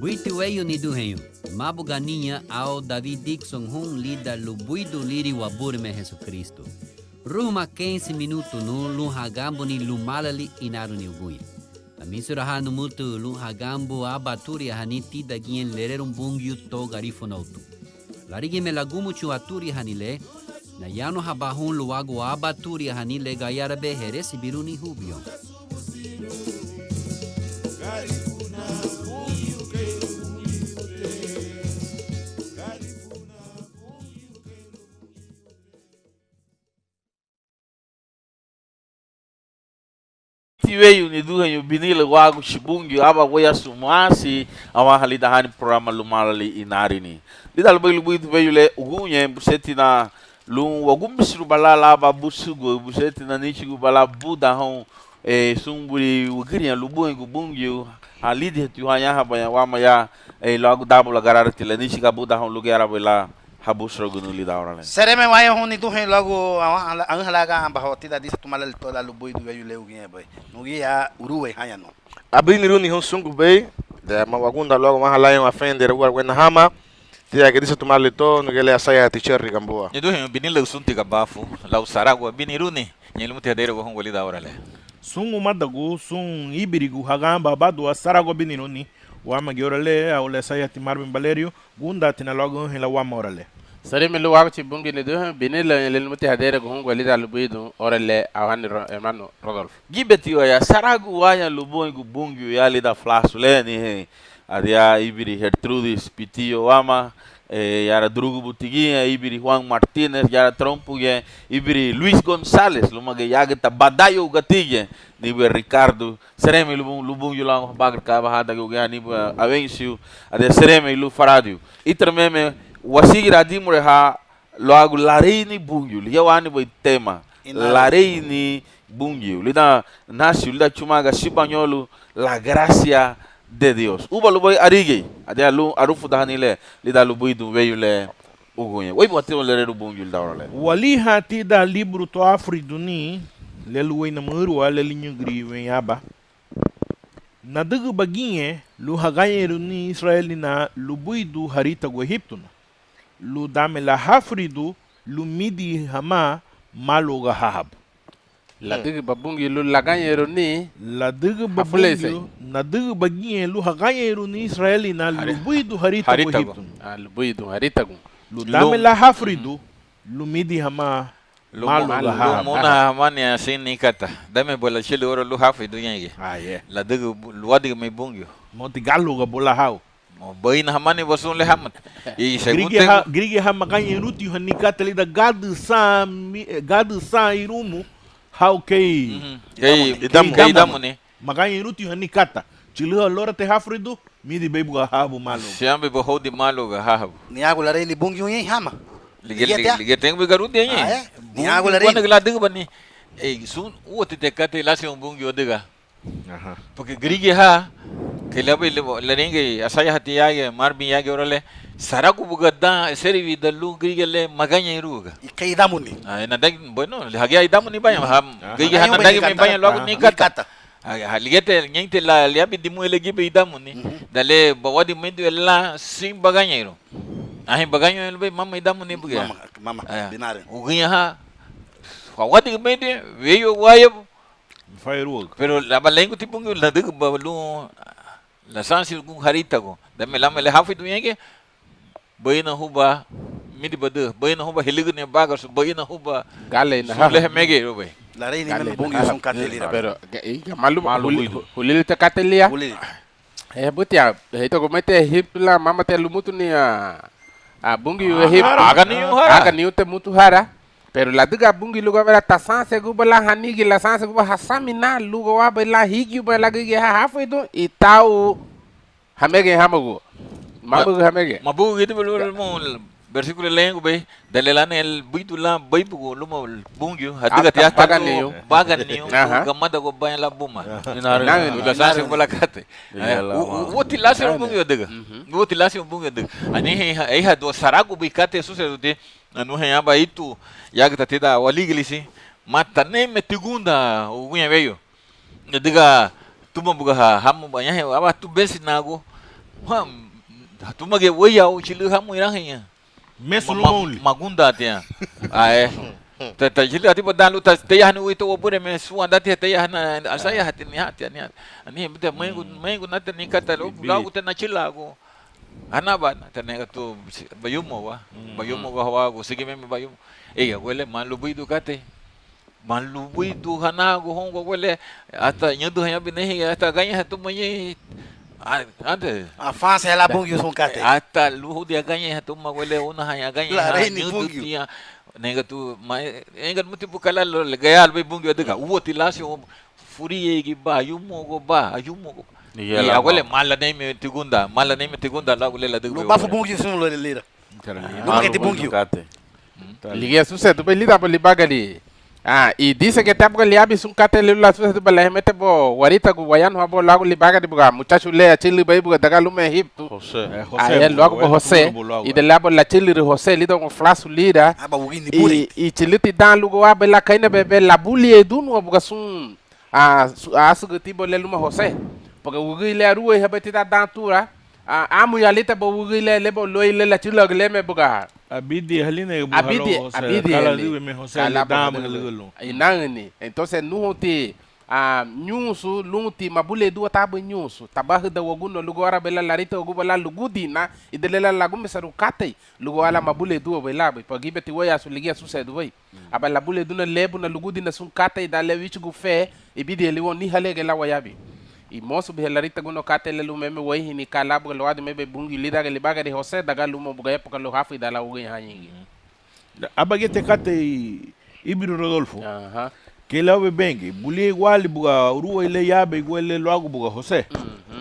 Buitu eyo ni duhenyo. Mabu ganinha ao David Dixon hun lida lubuidu liri waburme Jesus Cristo. Ruma 15 minuto no lunhagambo ni lumalali inaru ni uguya. Amisura hanu mutu lunhagambo abaturi haniti dagien lererum bungiu to garifo nautu. Larigi me lagumu chuaturi hanile. Na yano habahun luagu abaturi hanile gayarabe heresi biruni hubio. Veio ni duhanyo binila wagu shibungiu aba waya sumasi awa halida hani programa lumalali inarini lidal baglu veio le ugunye buseti na lum wagum bisiru balala aba busugo buseti na nichigu bala buda hon sumburi ugriya lubuengu bungiu halidi tu hanya habaya wama ya lagu dabula Gararati la nichiga buda hon lugera bela habusro gunu lida orale sereme waya honi duhen lagu ang halaga bahoti da disa tumalal to la lubui du veio le ugunye boy nugia uruwe hanya no abiniru ni hon sungu bay da mawagunda logo mahalaya wa fender wena hama tia que disa tumalal to nugele asaya teacher rigamboa ni duhen binila usunti gabafu la usaragwa biniru ni nyelu mutadere go hon golida orale sungu madagu sun ibirigu hagamba badu asarago biniru ni wama giorale au le saya timarbin Valerio gunda tina logo hela wama orale Sareme luagu Bungiu ni duhe binila le muti hadere go hon golida lubuidu orale awani hermano Rodolfo gibeti ya saragu waya lubuengu Bungiu ya lida flasuleni he adia ibiri Gertrudis Pitio wama yara Drugo Butiguinha ibiri Juan Martinez yara Trompuge ibiri Luis Gonzalez lumage yageta badayo gatige nibe Ricardo sereme Bungiu la bagar ka bahada go ya nibe Avencio ade sereme lu Faradio itrememe wasigira dimure ha luagu lareini Bungiu yawani boy tema lareini Bungiu lida nasio lida chumaga sibanyolo la gracia de Dios. Uba luboy arige. Adia lu arufu dahanile lida luboy du veio le ugunye. Wai bote le reru Bungiu daorale. wali hati da libro to afriduni le luwe na muru ale linyu griwe yaba na dugu baginye lu hagayeru ni Israeli na lubuidu harita go Egiptuna lu dame la hafridu lu midi hama maluga hahab la digi babungi lu laganyero ni la dugu babungi na dugu baginye lu hagayeru ni Israeli na lubuidu harita go Egiptuna lubuidu harita go lu dame la hafridu lu midi hama maluga hahab muna hamani asini kata dame bola chile oro lu hafi du yenge la degu luadi me Bungiu monti galuga bola hau boina hamani bosun le hamat e segundo grige ha makanya ruti hanikata lida gadu sa irumu hau kei idamu ni makanya ruti hanikata chiliha lora te hafridu midi bebu ga habu malu siambe bo hodi malu ga habu ni agu lareini Bungiu yen hama ligete be garuti yen ni agu lareini wana la degu bani sun wote te kate la se Bungiu dega porque grige ha que la ringe asaya hati yage marbi yage orale saraku bugada serivi dalu grige le maganya iruga ikai damuni na dag bueno le hage idamu ni banya ham grige hana dag me banya logo ni kata ligete nyinte la liabi dimu ele gibe idamu ni dale bawadi mendu la sim baganya iru ahi baganya ele mama idamu ni buga mama binare uginya ha wadi mendu veyo wayo firework pero la balengo tipo la dig balu la sansi gung harita go dame la mele hafi du yenge boina huba midi bade boina huba heligne bagar so boina huba gale na le mege robe lareini me Bungiu son katelira pero malu hulil te katelia butia hito go mete hipla mama te lumutu ni Bungiu hip aga ni te mutu hara pero la diga Bungiu lugo vera tasanse gubala hanigi la sanse guba hasamina lugo wa bela higi bela gige hafu do itau hamege hamago mabu hamege mabu gitu belu mo versículo lengo be dalelane el buitula baibu lumo Bungiu hadiga tia bagan niyo gamada go banya la buma la sanse gubala kate woti lase Bungiu diga woti lase Bungiu diga ani ai ha do sarago bikate suserude anu hanyaba itu yaga tatida waliglisi mata nem metigunda ugunya veio diga tuma buga hamu banyak aba tu besi nago tu mage waya o chilu hamu irangnya Mesu lumoli. Magunda tia. Ai. Ta jili ati bodan luta tayah nu itu obure me suanda tia tayah na asaya hati ni hati ni. Ani bida mengu na tani kata lagu tana chilago. Ana ba tane tu bayumo wa. Bayumo wa go sige me bayumo. Iya wele malubi du kate. Malubi du hana go hongo wele ata nyedu hanya binehi ata ganha tu manyi. Ante. A fase ela Bungiu son kate. Ata luhu dia ganha tu magwele una hanya ganha. Lareini Bungiu. Nega tu mai enga muti bukala lo gayal be Bungiu adega uo tilasi o furi gi ba yumo go ba ayumo go. Ya wele mala neme tigunda la wele de. Lo bafu Bungiu son lo lira. Não que te Bungiu. Liga sucesso be lida boli bagali. E disse que até porque ele abre um catelo lá sucesso be lá mete bo warita go wayan ho bo lago li bagali buga muchacho le chili be buga daga lume hip tu. José. Aí logo bo José e de lá bo la chili José lido com flash lida. E chili ti dan lugo abe la kaina be la buli e dunu buga sun sugu tibo le lume José. Porque o gile a rua e ti da dan tura. A mulherita bo gile le bo loi le la chili le me buga. Abidi halina e buhalo kala diwe me José le dama ngelo. Inangani. Então se não te nyusu lunti mabule dua tabu nyusu tabah da waguno lugo ara bela larita ogu bela lugudina idelela lagu mesaru kate lugo ala mabule dua bela pagi beti waya su ligia su sedu vai aba labule duna lebu na lugudina sun kate da le wichu gu fe ibidi ele woni halege la wayabi e moço be larita guno kate le lume me wai hini kala bu lo ade me be bungi lida le baga de José daga lumo buga época lo hafi da la ugi hanyi abagete kate Ibiru Rodolfo que lá o bengue buli igual buga rua ele yabe igual ele logo buga José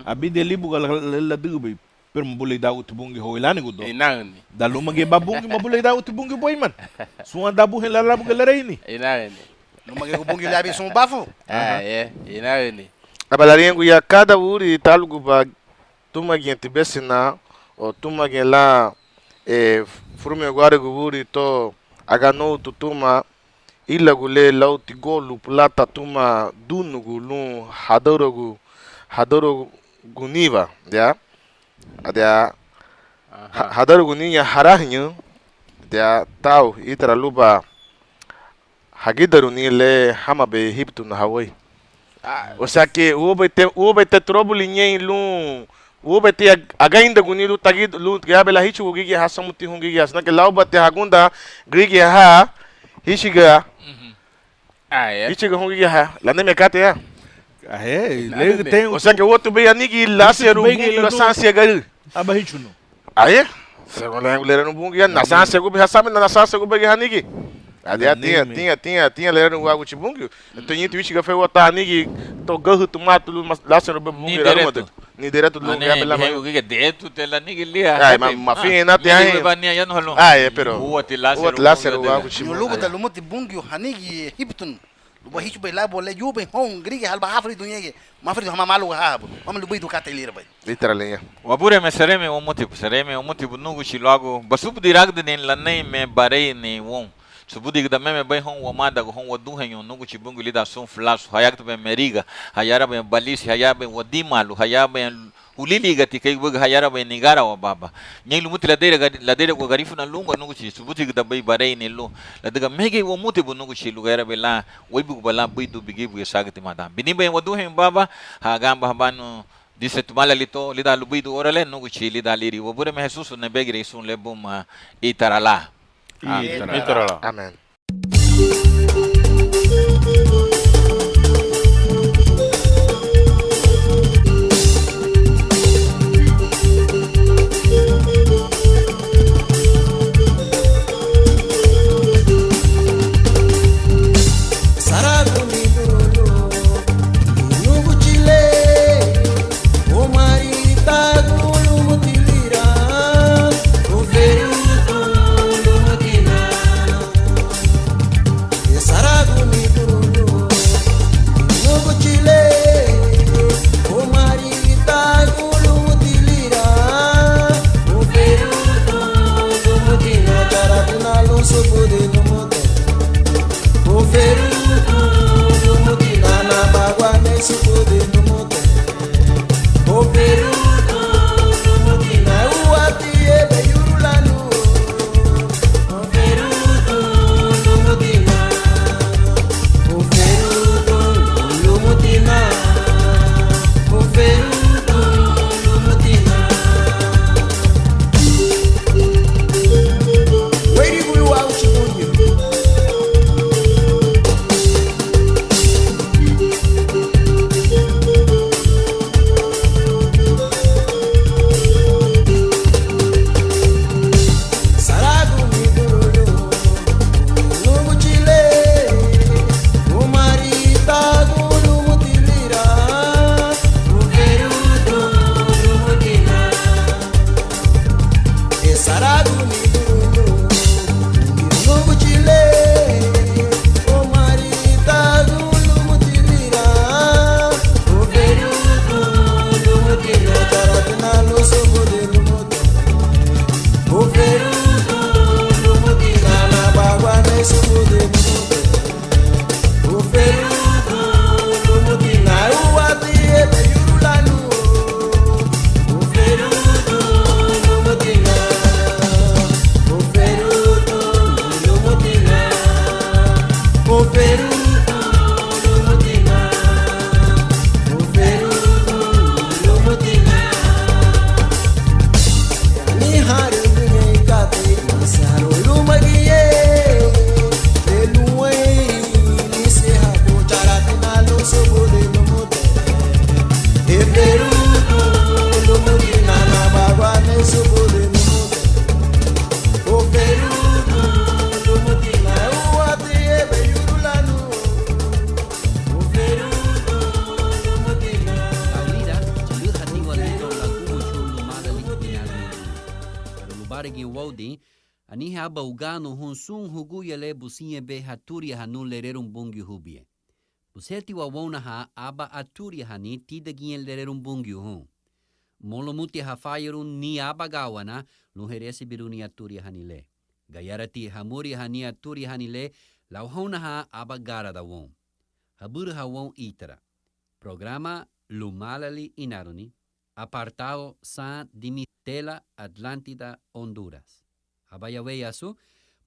abide ali buga la dube per buli da o tubungi hoilani gudo inani da luma ge babungi mabuli da o tubungi boy man suan da bu hela la buga lareini inani luma ge bungi labe sun bafo inani abalaringo ya cada uri talgo ba tuma gente besina o tuma ge lá frume agora guri to agano tutuma ila gule lauti golu plata tuma dunugu lu hadorogu guniva ya ada hadorogu ninya harahnyu ya tau itra luba hagidaru ni le hamabe hiptu na hawai o sea que ube te trouble nyen lu ube te againda gunilu tagid lu gabela hichu gigi hasamuti hungi asna ke lauba te hagunda grigi ha hishiga Ichiga hongi ha la nem kate ya le tem o sea que o outro bem anigi lá ser o bungi la sanse gal aba hichuno aye se wala ngulera no bungi na sanse go be sabe na sanse go be anigi adia tinha lera no luagu bungi então yito ichiga foi o anigi to gahu tomato lá ser o bungi ni direto do lugar bela mas o que dentro tela nigi lia ai ma fina tem aí pero o lá ser o luagu no lugar da lumoti bungi hanigi hiptun luba hichu be la bole yuben hon grige halba hafri dunyege mafri hama malu habo hama lubai do katelira bai literalmente wabure me sereme o motivo nugu chilago basubu diragde nen lanei me barei ne won subudi da meme bai hon wamada hon wadu henyo nugu chibungu lida sun flash hayakto be meriga hayara be balisi hayara be wadimalu hayara be ulili gati kai bug hayara be nigara wa baba nyelu mutila deira go garifu na lungo nugu chi subudi da bai barei ne lo la daga mege wo motivo nugu chi lugara be la weibu bala bidu bigi bu sagati madam bini be wadu hen baba ha gamba habano disse tumala lito lida lubidu orale nugu chi lida liri wabure me Jesus ne begre sun lebuma itarala Amen. Ani haba ugano hunsun huguyale businye be haturi hanu lererun Bungiu hubie. Buseti wawona ha aba aturi hani tidagien lererun Bungiu hun. Molomuti hafayerun ni aba gawana luheresi biruni aturi hanile. Gararati hamuri hani aturi hanile lauhona ha aba garada won. Habur hawon itara. Programa Lumalali Inaruni. Apartado San Dimitela Atlántida Honduras. Abayaweyasu,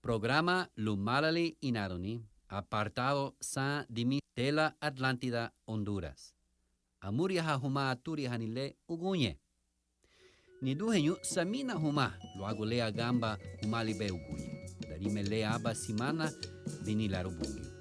programa Lumalali Inaruni, apartado San Dimitela Atlántida Honduras. Amuria huma aturi hanile ugunye. Niduhenyu samina huma, luagu lea gamba humalibe ugunye. Darime lea aba simana vinilaru Bungiu.